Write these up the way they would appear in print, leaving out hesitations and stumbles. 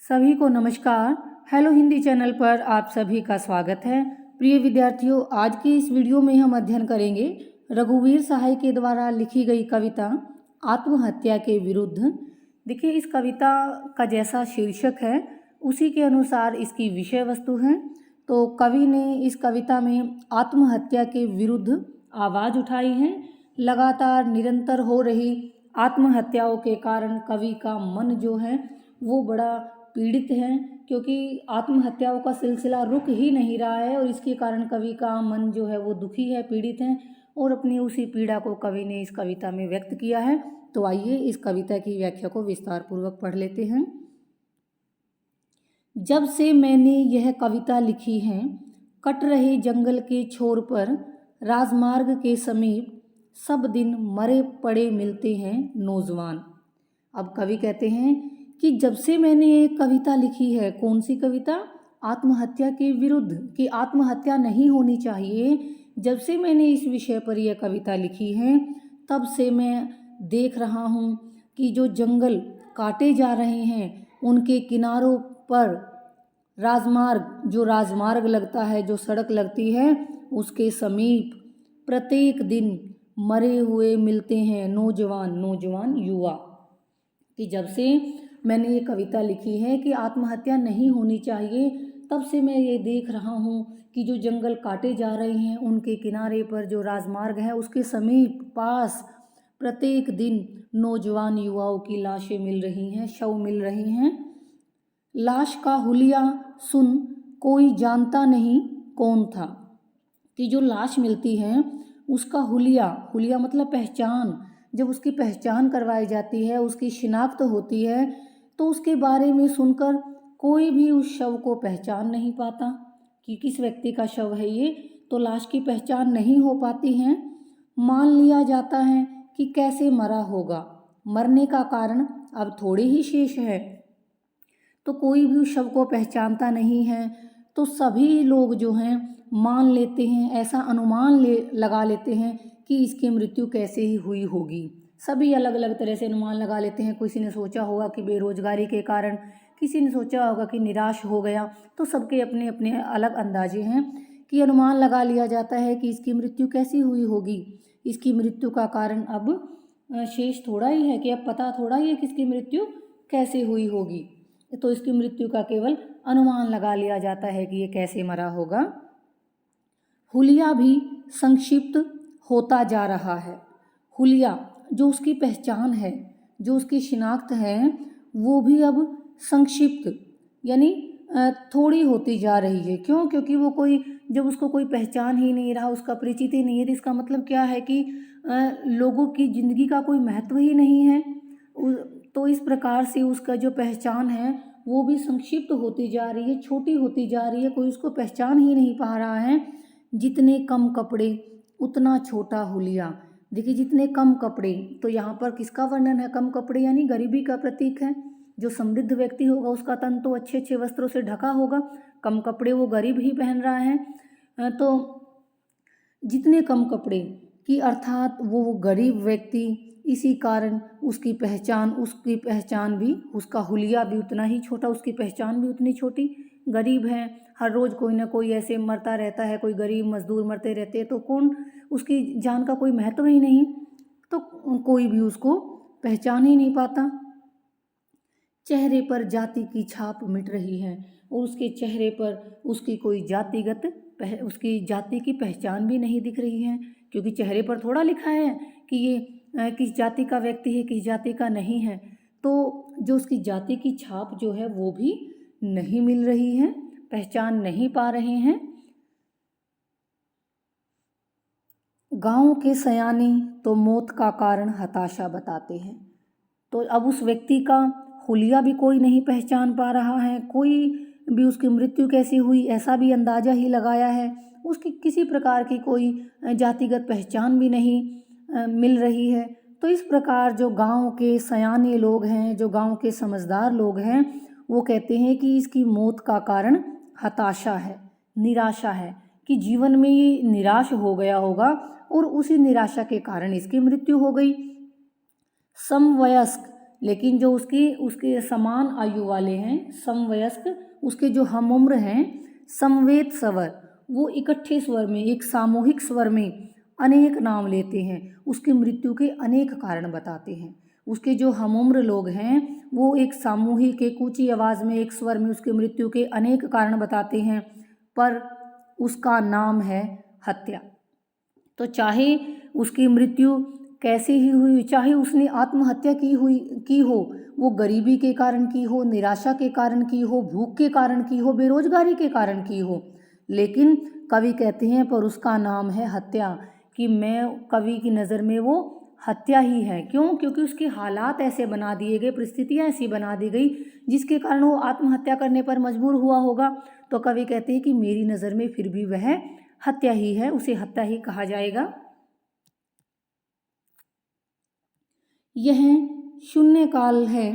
सभी को नमस्कार। हेलो हिंदी चैनल पर आप सभी का स्वागत है। प्रिय विद्यार्थियों, आज की इस वीडियो में हम अध्ययन करेंगे रघुवीर सहाय के द्वारा लिखी गई कविता आत्महत्या के विरुद्ध। देखिए, इस कविता का जैसा शीर्षक है उसी के अनुसार इसकी विषय वस्तु है। तो कवि ने इस कविता में आत्महत्या के विरुद्ध आवाज़ उठाई है। लगातार निरंतर हो रही आत्महत्याओं के कारण कवि का मन जो है वो बड़ा पीड़ित है, क्योंकि आत्महत्याओं का सिलसिला रुक ही नहीं रहा है और इसके कारण कवि का मन जो है वो दुखी है, पीड़ित है और अपनी उसी पीड़ा को कवि ने इस कविता में व्यक्त किया है। तो आइए इस कविता की व्याख्या को विस्तार पूर्वक पढ़ लेते हैं। जब से मैंने यह कविता लिखी है, कट रहे जंगल के छोर पर राजमार्ग के समीप सब दिन मरे पड़े मिलते हैं नौजवान। अब कवि कहते हैं कि जब से मैंने एक कविता लिखी है, कौन सी कविता? आत्महत्या के विरुद्ध, कि आत्महत्या नहीं होनी चाहिए। जब से मैंने इस विषय पर यह कविता लिखी है तब से मैं देख रहा हूँ कि जो जंगल काटे जा रहे हैं उनके किनारों पर राजमार्ग, जो राजमार्ग लगता है, जो सड़क लगती है, उसके समीप प्रत्येक दिन मरे हुए मिलते हैं नौजवान युवा। कि जब से मैंने ये कविता लिखी है कि आत्महत्या नहीं होनी चाहिए, तब से मैं ये देख रहा हूँ कि जो जंगल काटे जा रहे हैं उनके किनारे पर जो राजमार्ग है उसके समीप पास प्रत्येक दिन नौजवान युवाओं की लाशें मिल रही हैं, शव मिल रहे हैं। लाश का हुलिया सुन कोई जानता नहीं कौन था। कि जो लाश मिलती है उसका हुलिया मतलब पहचान, जब उसकी पहचान करवाई जाती है, उसकी शिनाख्त होती है, तो उसके बारे में सुनकर कोई भी उस शव को पहचान नहीं पाता कि किस व्यक्ति का शव है ये। तो लाश की पहचान नहीं हो पाती है। मान लिया जाता है कि कैसे मरा होगा, मरने का कारण अब थोड़े ही शेष है। तो कोई भी उस शव को पहचानता नहीं है। तो सभी लोग जो हैं मान लेते हैं, ऐसा अनुमान लगा लेते हैं कि इसकी मृत्यु कैसे ही हुई होगी। सभी अलग अलग तरह से अनुमान लगा लेते हैं। किसी ने सोचा होगा कि बेरोजगारी के कारण, किसी ने सोचा होगा कि निराश हो गया। तो सबके अपने अपने अलग अंदाजे हैं कि अनुमान लगा लिया जाता है कि इसकी मृत्यु कैसी हुई होगी। इसकी मृत्यु का कारण अब शेष थोड़ा ही है, कि अब पता थोड़ा ही है कि इसकी मृत्यु कैसे हुई होगी। तो इसकी मृत्यु का केवल अनुमान लगा लिया जाता है कि ये कैसे मरा होगा। हुलिया भी संक्षिप्त होता जा रहा है। हुलिया, जो उसकी पहचान है, जो उसकी शिनाख्त है, वो भी अब संक्षिप्त यानी थोड़ी होती जा रही है। क्यों? क्योंकि वो जब उसको कोई पहचान ही नहीं रहा, उसका परिचित ही नहीं है, तो इसका मतलब क्या है कि लोगों की ज़िंदगी का कोई महत्व ही नहीं है। तो इस प्रकार से उसका जो पहचान है वो भी संक्षिप्त होती जा रही है, छोटी होती जा रही है। कोई उसको पहचान ही नहीं पा रहा है। जितने कम कपड़े उतना छोटा हुलिया। देखिए, जितने कम कपड़े, तो यहाँ पर किसका वर्णन है? कम कपड़े यानी गरीबी का प्रतीक है। जो समृद्ध व्यक्ति होगा उसका तन तो अच्छे अच्छे वस्त्रों से ढका होगा, कम कपड़े वो गरीब ही पहन रहा है। तो जितने कम कपड़े कि अर्थात वो गरीब व्यक्ति, इसी कारण उसकी पहचान भी, उसका हुलिया भी उतना ही छोटा, उसकी पहचान भी उतनी छोटी। गरीब है, हर रोज़ कोई ना कोई ऐसे मरता रहता है, कोई गरीब मजदूर मरते रहते हैं, तो कौन, उसकी जान का कोई महत्व ही नहीं, तो कोई भी उसको पहचान ही नहीं पाता। चेहरे पर जाति की छाप मिट रही है और उसके चेहरे पर उसकी जाति की पहचान भी नहीं दिख रही है, क्योंकि चेहरे पर थोड़ा लिखा है कि ये किस जाति का व्यक्ति है, किस जाति का नहीं है। तो जो उसकी जाति की छाप जो है वो भी नहीं मिल रही है, पहचान नहीं पा रहे हैं। गांव के सयाने तो मौत का कारण हताशा बताते हैं। तो अब उस व्यक्ति का हुलिया भी कोई नहीं पहचान पा रहा है, कोई भी उसकी मृत्यु कैसे हुई ऐसा भी अंदाज़ा ही लगाया है। उसकी किसी प्रकार की कोई जातिगत पहचान भी नहीं मिल रही है। तो इस प्रकार जो गांव के सयाने लोग हैं, जो गांव के समझदार लोग हैं, वो कहते हैं कि इसकी मौत का कारण हताशा है, निराशा है, कि जीवन में ये निराश हो गया होगा और उसी निराशा के कारण इसकी मृत्यु हो गई। समवयस्क लेकिन जो उसके समान आयु वाले हैं समवयस्क, उसके जो हम उम्र हैं समवेत स्वर, वो इकट्ठे स्वर में, एक सामूहिक स्वर में अनेक नाम लेते हैं, उसकी मृत्यु के अनेक कारण बताते हैं। उसके जो हम उम्र लोग हैं वो एक सामूहिक, एक ऊंची आवाज़ में, एक स्वर में उसकी मृत्यु के अनेक कारण बताते हैं, पर उसका नाम है हत्या। तो चाहे उसकी मृत्यु कैसे ही हुई, चाहे उसने आत्महत्या की हो, वो गरीबी के कारण की हो, निराशा के कारण की हो, भूख के कारण की हो, बेरोजगारी के कारण की हो, लेकिन कवि कहते हैं पर उसका नाम है हत्या, कि मैं कवि की नज़र में वो हत्या ही है। क्यों? क्योंकि उसके हालात ऐसे बना दिए गए, परिस्थितियाँ ऐसी बना दी गई जिसके कारण वो आत्महत्या करने पर मजबूर हुआ होगा। तो कवि कहते हैं कि मेरी नज़र में फिर भी वह हत्या ही है, उसे हत्या ही कहा जाएगा। यह शून्य काल है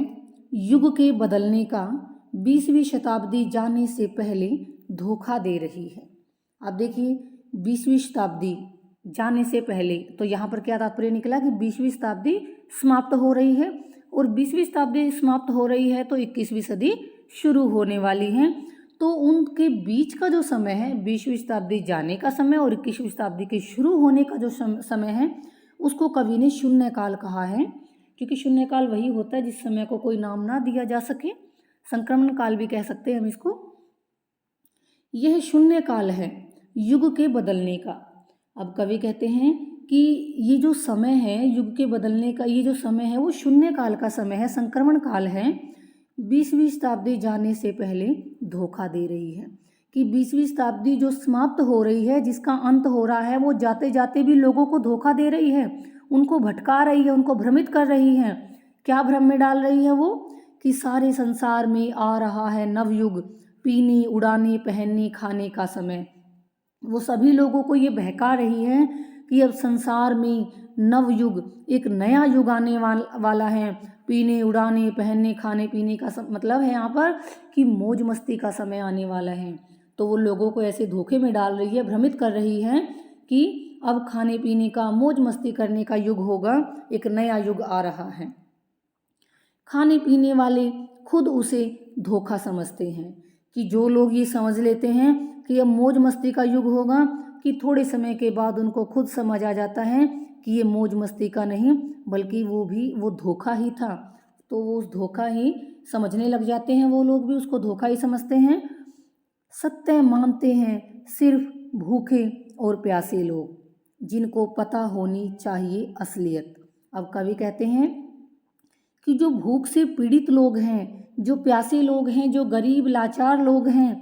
युग के बदलने का, 20वीं शताब्दी जाने से पहले धोखा दे रही है। अब देखिए 20वीं शताब्दी जाने से पहले, तो यहाँ पर क्या तात्पर्य निकला कि 20वीं शताब्दी समाप्त हो रही है, और 20वीं शताब्दी समाप्त हो रही है तो 21वीं सदी शुरू होने वाली है। तो उनके बीच का जो समय है, 20वीं शताब्दी जाने का समय और 21वीं शताब्दी के शुरू होने का जो समय है, उसको कवि ने शून्य काल कहा है, क्योंकि शून्य काल वही होता है जिस समय को कोई नाम ना दिया जा सके। संक्रमण काल भी कह सकते हैं हम इसको। यह शून्य काल है युग के बदलने का। अब कवि कहते हैं कि ये जो समय है युग के बदलने का, ये जो समय है वो शून्य काल का समय है, संक्रमण काल है। 20वीं शताब्दी जाने से पहले धोखा दे रही है, कि 20वीं शताब्दी जो समाप्त हो रही है, जिसका अंत हो रहा है, वो जाते जाते भी लोगों को धोखा दे रही है, उनको भटका रही है, उनको भ्रमित कर रही है। क्या भ्रम में डाल रही है वो? कि सारे संसार में आ रहा है नवयुग, पीने उड़ाने पहनने खाने का समय। वो सभी लोगों को ये बहका रही है कि अब संसार में नवयुग, एक नया युग आने वाला है। पीने उड़ाने पहनने खाने पीने का मतलब है यहाँ पर कि मौज मस्ती का समय आने वाला है। तो वो लोगों को ऐसे धोखे में डाल रही है, भ्रमित कर रही है कि अब खाने पीने का, मौज मस्ती करने का युग होगा, एक नया युग आ रहा है। खाने पीने वाले खुद उसे धोखा समझते हैं, कि जो लोग ये समझ लेते हैं कि अब मौज मस्ती का युग होगा, कि थोड़े समय के बाद उनको खुद समझ आ जाता है कि ये मौज मस्ती का नहीं बल्कि वो धोखा ही था। तो वो उस धोखा ही समझने लग जाते हैं, वो लोग भी उसको धोखा ही समझते हैं। सत्य मानते हैं सिर्फ भूखे और प्यासे लोग, जिनको पता होनी चाहिए असलियत। अब कवि कहते हैं कि जो भूख से पीड़ित लोग हैं, जो प्यासे लोग हैं, जो गरीब लाचार लोग हैं,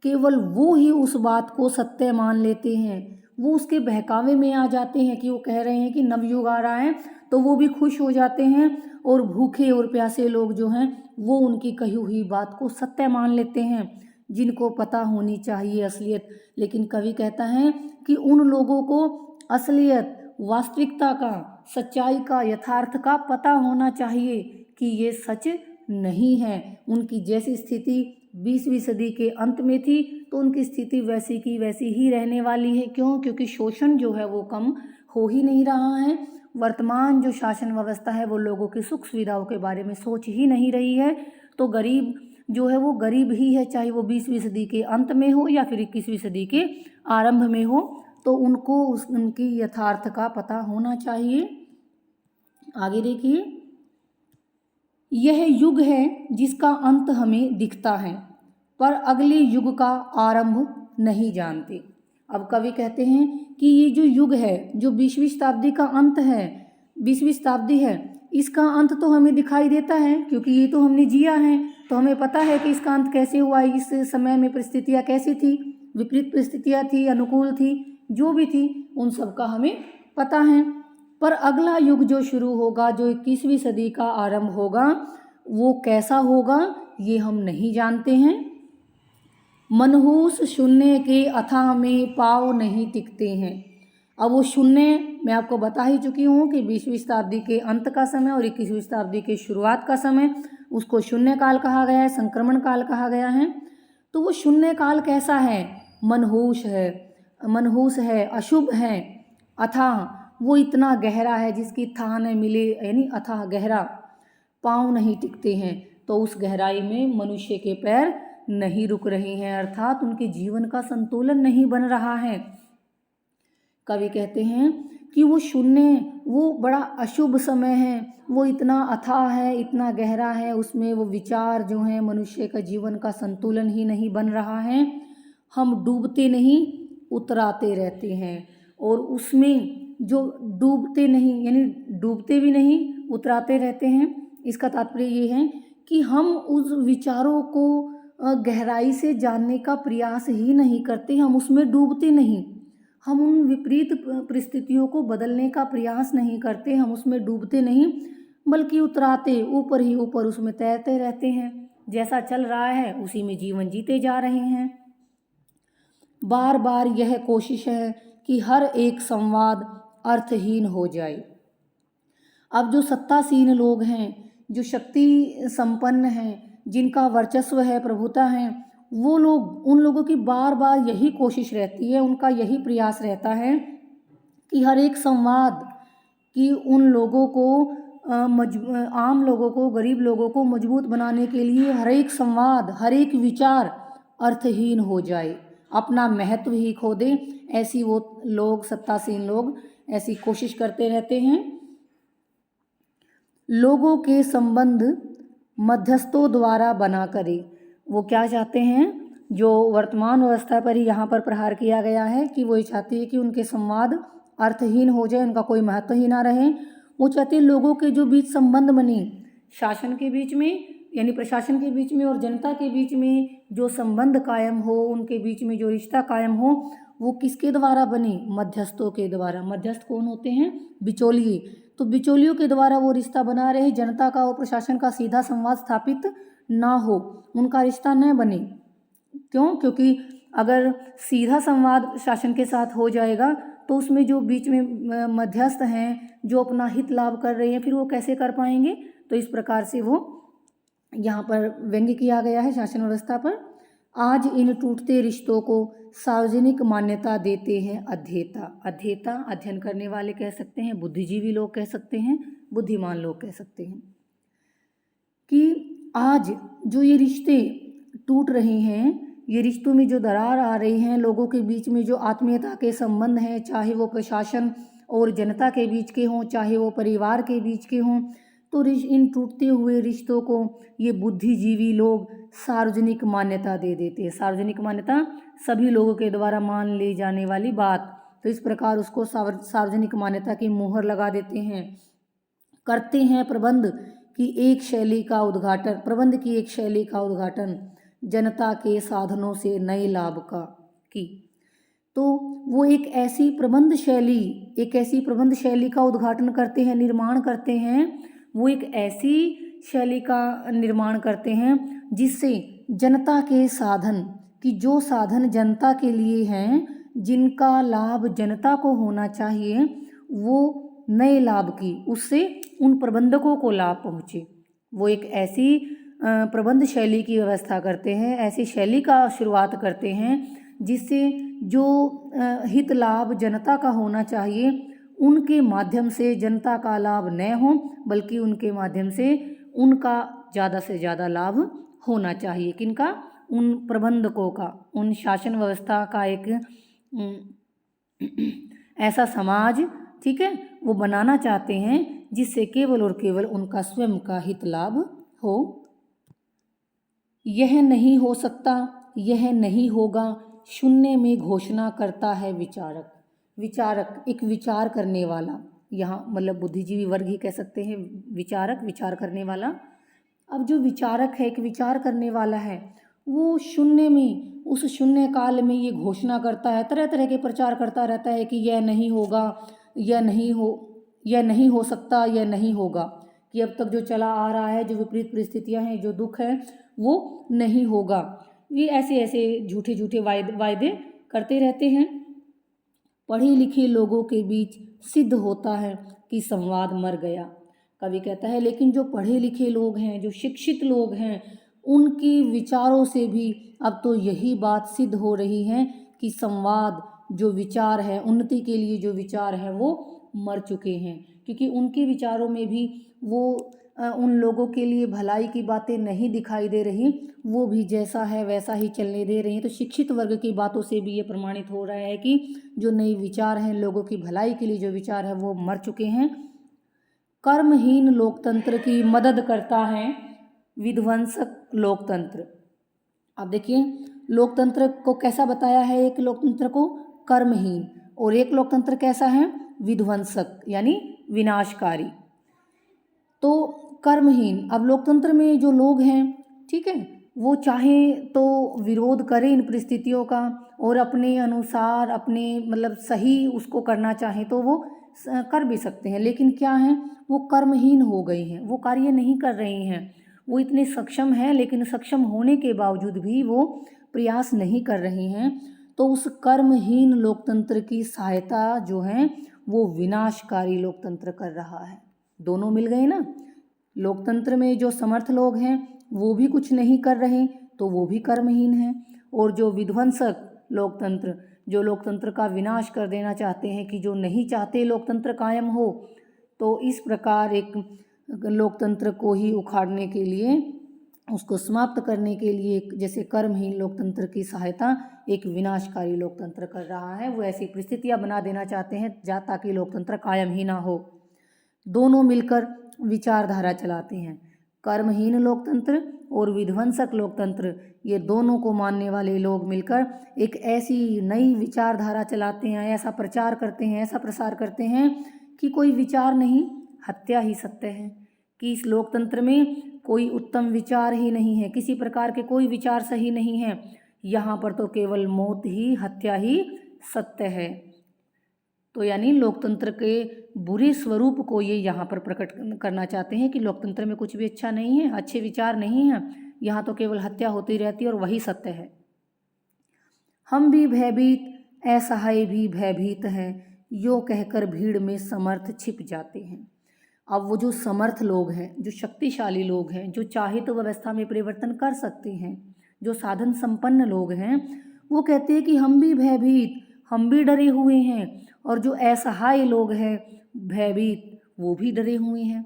केवल वो ही उस बात को सत्य मान लेते हैं। वो उसके बहकावे में आ जाते हैं कि वो कह रहे हैं कि नवयुग आ रहा है, तो वो भी खुश हो जाते हैं, और भूखे और प्यासे लोग जो हैं वो उनकी कही हुई बात को सत्य मान लेते हैं, जिनको पता होनी चाहिए असलियत। लेकिन कवि कहता है कि उन लोगों को असलियत, वास्तविकता का, सच्चाई का, यथार्थ का पता होना चाहिए कि ये सच नहीं है। उनकी जैसी स्थिति 20वीं सदी के अंत में थी तो उनकी स्थिति वैसी की वैसी ही रहने वाली है। क्यों? क्योंकि शोषण जो है वो कम हो ही नहीं रहा है। वर्तमान जो शासन व्यवस्था है वो लोगों की सुख सुविधाओं के बारे में सोच ही नहीं रही है। तो गरीब जो है वो गरीब ही है, चाहे वो 20वीं सदी के अंत में हो या फिर 21वीं सदी के आरंभ में हो, तो उनको उनकी यथार्थ का पता होना चाहिए। आगे देखिए, यह युग है जिसका अंत हमें दिखता है, पर अगले युग का आरंभ नहीं जानते। अब कवि कहते हैं कि ये जो युग है, जो 20वीं शताब्दी का अंत है, 20वीं शताब्दी है, इसका अंत तो हमें दिखाई देता है, क्योंकि ये तो हमने जिया है, तो हमें पता है कि इसका अंत कैसे हुआ, इस समय में परिस्थितियाँ कैसी थी, विपरीत परिस्थितियाँ थी, अनुकूल थी, जो भी थी उन सब का हमें पता है। पर अगला युग जो शुरू होगा, जो 21वीं सदी का आरंभ होगा, वो कैसा होगा ये हम नहीं जानते हैं। मनहूस शून्य के अथाह में पाँव नहीं टिकते हैं। अब वो शून्य मैं आपको बता ही चुकी हूँ कि 20वीं शताब्दी के अंत का समय और 21वीं शताब्दी के शुरुआत का समय, उसको शून्य काल कहा गया है, संक्रमण काल कहा गया है। तो वो शून्य काल कैसा है? मनहूस है, अशुभ है, अथाह वो इतना गहरा है जिसकी थाह न मिले, यानी अथाह गहरा। पाँव नहीं टिकते हैं, तो उस गहराई में मनुष्य के पैर नहीं रुक रहे हैं, अर्थात उनके जीवन का संतुलन नहीं बन रहा है। कवि कहते हैं कि वो शून्य, वो बड़ा अशुभ समय है, वो इतना अथाह है, इतना गहरा है, उसमें वो विचार जो हैं, मनुष्य का जीवन का संतुलन ही नहीं बन रहा है। हम डूबते नहीं उतराते रहते हैं, और उसमें जो डूबते नहीं यानी डूबते भी नहीं उतराते रहते हैं, इसका तात्पर्य ये है कि हम उस विचारों को गहराई से जानने का प्रयास ही नहीं करते, हम उसमें डूबते नहीं, हम उन विपरीत परिस्थितियों को बदलने का प्रयास नहीं करते, हम उसमें डूबते नहीं, बल्कि उतराते ऊपर ही ऊपर उसमें तैरते रहते हैं। जैसा चल रहा है उसी में जीवन जीते जा रहे हैं। बार बार यह कोशिश है कि हर एक संवाद अर्थहीन हो जाए। अब जो सत्तासीन लोग हैं, जो शक्ति संपन्न हैं, जिनका वर्चस्व है, प्रभुता है, वो लोग, उन लोगों की बार बार यही कोशिश रहती है, उनका यही प्रयास रहता है कि हर एक संवाद कि उन लोगों को आम लोगों को, गरीब लोगों को मजबूत बनाने के लिए हर एक संवाद, हर एक विचार अर्थहीन हो जाए, अपना महत्व ही खो दे। ऐसी वो लोग, सत्तासीन लोग, ऐसी कोशिश करते रहते हैं। लोगों के संबंध मध्यस्थों द्वारा बना करे। वो क्या चाहते हैं, जो वर्तमान व्यवस्था पर ही यहाँ पर प्रहार किया गया है, कि वो ये चाहती है कि उनके संवाद अर्थहीन हो जाए, उनका कोई महत्व ही ना रहे। वो चाहते हैं लोगों के जो बीच संबंध बने, शासन के बीच में यानी प्रशासन के बीच में और जनता के बीच में जो संबंध कायम हो, उनके बीच में जो रिश्ता कायम हो, वो किसके द्वारा बने, मध्यस्थों के द्वारा। मध्यस्थ कौन होते हैं, बिचौलिए। तो बिचौलियों के द्वारा वो रिश्ता बना रहे, जनता का और प्रशासन का सीधा संवाद स्थापित ना हो, उनका रिश्ता न बने। क्यों? क्योंकि अगर सीधा संवाद शासन के साथ हो जाएगा तो उसमें जो बीच में मध्यस्थ हैं, जो अपना हित लाभ कर रहे हैं, फिर वो कैसे कर पाएंगे। तो इस प्रकार से वो यहाँ पर व्यंग्य किया गया है शासन व्यवस्था पर। आज इन टूटते रिश्तों को सार्वजनिक मान्यता देते हैं अध्येता। अध्येता अध्ययन करने वाले कह सकते हैं, बुद्धिजीवी लोग कह सकते हैं, बुद्धिमान लोग कह सकते हैं, कि आज जो ये रिश्ते टूट रहे हैं, ये रिश्तों में जो दरार आ रही हैं, लोगों के बीच में जो आत्मीयता के संबंध हैं, चाहे वो प्रशासन और जनता के बीच के हों, चाहे वो परिवार के बीच के हों, तो इन टूटते हुए रिश्तों को ये बुद्धिजीवी लोग सार्वजनिक मान्यता दे देते हैं। सार्वजनिक मान्यता सभी लोगों के द्वारा मान ली जाने वाली बात, तो इस प्रकार उसको सार्वजनिक मान्यता की मोहर लगा देते हैं। करते हैं प्रबंध की एक शैली का उद्घाटन, प्रबंध की एक शैली का उद्घाटन जनता के साधनों से नए लाभ का की। तो वो एक ऐसी प्रबंध शैली का उद्घाटन करते हैं, निर्माण करते हैं। वो एक ऐसी शैली का निर्माण करते हैं जिससे जनता के साधन, कि जो साधन जनता के लिए हैं, जिनका लाभ जनता को होना चाहिए, वो नए लाभ की, उससे उन प्रबंधकों को लाभ पहुँचे। वो एक ऐसी प्रबंध शैली की व्यवस्था करते हैं, ऐसी शैली का शुरुआत करते हैं जिससे जो हित लाभ जनता का होना चाहिए, उनके माध्यम से जनता का लाभ न हो, बल्कि उनके माध्यम से उनका ज़्यादा से ज़्यादा लाभ होना चाहिए। किनका? उन प्रबंधकों का, उन शासन व्यवस्था का एक ऐसा समाज, ठीक है, वो बनाना चाहते हैं जिससे केवल और केवल उनका स्वयं का हित लाभ हो। यह नहीं हो सकता, यह नहीं होगा, शून्य में घोषणा करता है विचारक। विचारक एक विचार करने वाला, यहाँ मतलब बुद्धिजीवी वर्ग ही कह सकते हैं विचारक, विचार करने वाला। अब जो विचारक है, एक विचार करने वाला है, वो शून्य में, उस शून्य काल में ये घोषणा करता है, तरह तरह के प्रचार करता रहता है कि यह नहीं होगा, यह नहीं हो सकता, यह नहीं होगा, कि अब तक जो चला आ रहा है, जो विपरीत परिस्थितियां हैं, जो दुख है, वो नहीं होगा। ये ऐसे ऐसे झूठे झूठे वायदे करते रहते हैं। पढ़े लिखे लोगों के बीच सिद्ध होता है कि संवाद मर गया। कवि कहता है लेकिन जो पढ़े लिखे लोग हैं, जो शिक्षित लोग हैं, उनकी विचारों से भी अब तो यही बात सिद्ध हो रही है कि संवाद जो विचार है, उन्नति के लिए जो विचार है, वो मर चुके हैं। क्योंकि उनके विचारों में भी वो उन लोगों के लिए भलाई की बातें नहीं दिखाई दे रही, वो भी जैसा है वैसा ही चलने दे रही हैं। तो शिक्षित वर्ग की बातों से भी ये प्रमाणित हो रहा है कि जो नए विचार हैं, लोगों की भलाई के लिए जो विचार है वो मर चुके हैं। कर्महीन लोकतंत्र की मदद करता है विध्वंसक लोकतंत्र। अब देखिए, लोकतंत्र को कैसा बताया है, एक लोकतंत्र को कर्महीन, और एक लोकतंत्र कैसा है, विध्वंसक यानी विनाशकारी। तो कर्महीन, अब लोकतंत्र में जो लोग हैं, ठीक है, वो चाहे तो विरोध करें इन परिस्थितियों का, और अपने अनुसार अपने मतलब सही उसको करना चाहें तो वो कर भी सकते हैं, लेकिन क्या है, वो कर्महीन हो गई हैं, वो कार्य नहीं कर रही हैं। वो इतने सक्षम हैं, लेकिन सक्षम होने के बावजूद भी वो प्रयास नहीं कर रही हैं। तो उस कर्महीन लोकतंत्र की सहायता जो है वो विनाशकारी लोकतंत्र कर रहा है। दोनों मिल गए ना। लोकतंत्र में जो समर्थ लोग हैं वो भी कुछ नहीं कर रहे, तो वो भी कर्महीन हैं। और जो विध्वंसक लोकतंत्र, जो लोकतंत्र का विनाश कर देना चाहते हैं, कि जो नहीं चाहते लोकतंत्र कायम हो, तो इस प्रकार एक लोकतंत्र को ही उखाड़ने के लिए, उसको समाप्त करने के लिए, जैसे कर्महीन लोकतंत्र की सहायता एक विनाशकारी लोकतंत्र कर रहा है। वो ऐसी परिस्थितियां बना देना चाहते हैं ताकि लोकतंत्र कायम ही ना हो। दोनों मिलकर विचारधारा चलाते हैं, कर्महीन लोकतंत्र और विध्वंसक लोकतंत्र, ये दोनों को मानने वाले लोग मिलकर एक ऐसी नई विचारधारा चलाते हैं, ऐसा प्रचार करते हैं, ऐसा प्रसार करते हैं कि कोई विचार नहीं, हत्या ही सत्य है, कि इस लोकतंत्र में कोई उत्तम विचार ही नहीं है, किसी प्रकार के कोई विचार सही नहीं है, यहाँ पर तो केवल मौत ही, हत्या ही सत्य है। तो यानी लोकतंत्र के बुरे स्वरूप को ये यहाँ पर प्रकट करना चाहते हैं कि लोकतंत्र में कुछ भी अच्छा नहीं है, अच्छे विचार नहीं हैं, यहाँ तो केवल हत्या होती रहती है और वही सत्य है। हम भी भयभीत, असहाय भी भयभीत हैं, यो कहकर भीड़ में समर्थ छिप जाते हैं। अब वो जो समर्थ लोग हैं, जो शक्तिशाली लोग हैं, जो चाहे तो व्यवस्था में परिवर्तन कर सकते हैं, जो साधन संपन्न लोग हैं, वो कहते हैं कि हम भी भयभीत, हम भी डरे हुए हैं, और जो असहाय लोग हैं, भयभीत, वो भी डरे हुए हैं।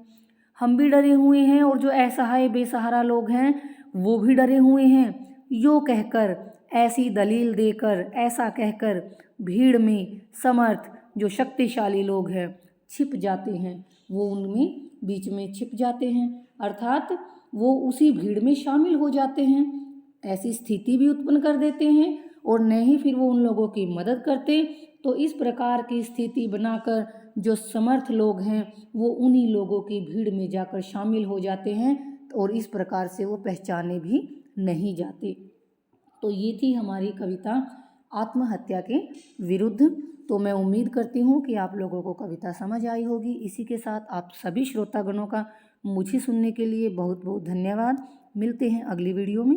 हम भी डरे हुए हैं और जो असहाय बेसहारा लोग हैं वो भी डरे हुए हैं। यो कहकर, ऐसी दलील देकर, ऐसा कहकर भीड़ में समर्थ जो शक्तिशाली लोग हैं छिप जाते हैं, वो उनमें बीच में छिप जाते हैं, अर्थात वो उसी भीड़ में शामिल हो जाते हैं। ऐसी स्थिति भी उत्पन्न कर देते हैं, और न ही फिर वो उन लोगों की मदद करते। तो इस प्रकार की स्थिति बनाकर जो समर्थ लोग हैं वो उन्हीं लोगों की भीड़ में जाकर शामिल हो जाते हैं, और इस प्रकार से वो पहचाने भी नहीं जाते। तो ये थी हमारी कविता आत्महत्या के विरुद्ध। तो मैं उम्मीद करती हूँ कि आप लोगों को कविता समझ आई होगी। इसी के साथ आप सभी श्रोतागणों का मुझे सुनने के लिए बहुत बहुत धन्यवाद। मिलते हैं अगली वीडियो में।